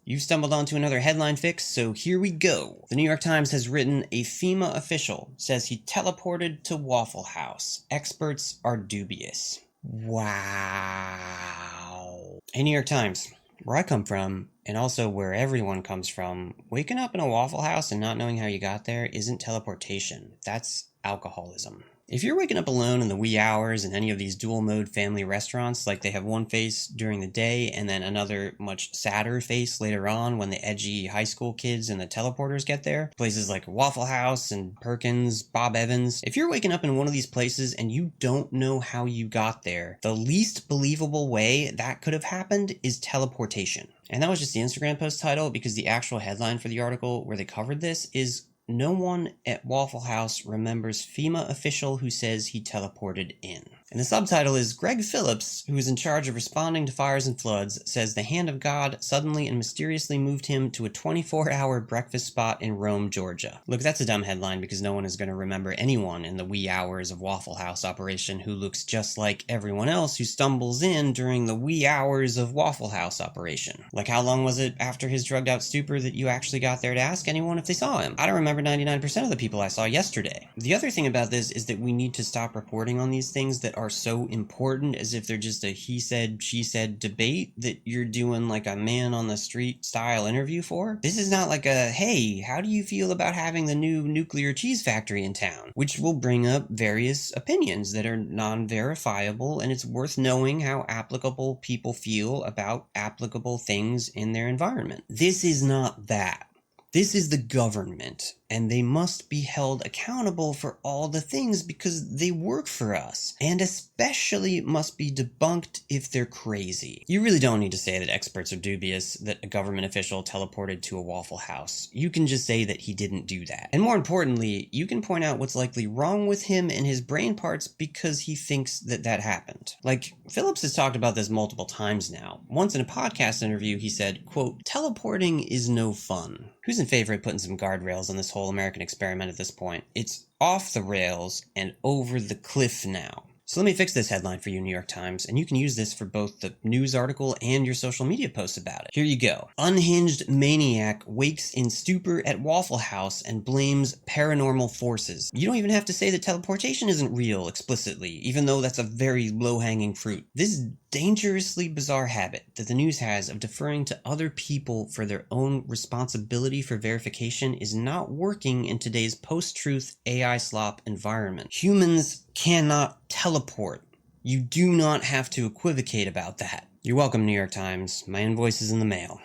You've stumbled onto another headline fix, so here we go. The New York Times has written, a FEMA official says he teleported to Waffle House. Experts are dubious. Wow. Hey, New York Times, where I come from, and also where everyone comes from, waking up in a Waffle House and not knowing how you got there isn't teleportation. That's alcoholism. If you're waking up alone in the wee hours in any of these dual-mode family restaurants, like they have one face during the day and then another much sadder face later on when the edgy high school kids and the teleporters get there, places like Waffle House and Perkins, Bob Evans, if you're waking up in one of these places and you don't know how you got there, the least believable way that could have happened is teleportation. And that was just the Instagram post title, because the actual headline for the article where they covered this is, "No one at Waffle House remembers FEMA official who says he teleported in." And the subtitle is, "Greg Phillips, who is in charge of responding to fires and floods, says the hand of God suddenly and mysteriously moved him to a 24-hour breakfast spot in Rome, Georgia." Look, that's a dumb headline because no one is going to remember anyone in the wee hours of Waffle House operation who looks just like everyone else who stumbles in during the wee hours of Waffle House operation. Like, how long was it after his drugged out stupor that you actually got there to ask anyone if they saw him? I don't remember 99% of the people I saw yesterday. The other thing about this is that we need to stop reporting on these things that are so important as if they're just a he said, she said debate that you're doing like a man on the street style interview for. This is not like a, hey, how do you feel about having the new nuclear cheese factory in town? Which will bring up various opinions that are non-verifiable, and it's worth knowing how applicable people feel about applicable things in their environment. This is not that. This is the government, and they must be held accountable for all the things because they work for us, and especially must be debunked if they're crazy. You really don't need to say that experts are dubious that a government official teleported to a Waffle House. You can just say that he didn't do that. And more importantly, you can point out what's likely wrong with him and his brain parts because he thinks that that happened. Like, Phillips has talked about this multiple times now. Once in a podcast interview, he said, quote, "Teleporting is no fun." Who's in favor of putting some guardrails on this whole American experiment at this point? It's off the rails and over the cliff now. So let me fix this headline for you, New York Times, and you can use this for both the news article and your social media posts about it. Here you go. "Unhinged maniac wakes in stupor at Waffle House and blames paranormal forces." You don't even have to say that teleportation isn't real explicitly, even though that's a very low-hanging fruit. This dangerously bizarre habit that the news has of deferring to other people for their own responsibility for verification is not working in today's post-truth AI slop environment. Humans cannot teleport. You do not have to equivocate about that. You're welcome, New York Times. My invoice is in the mail.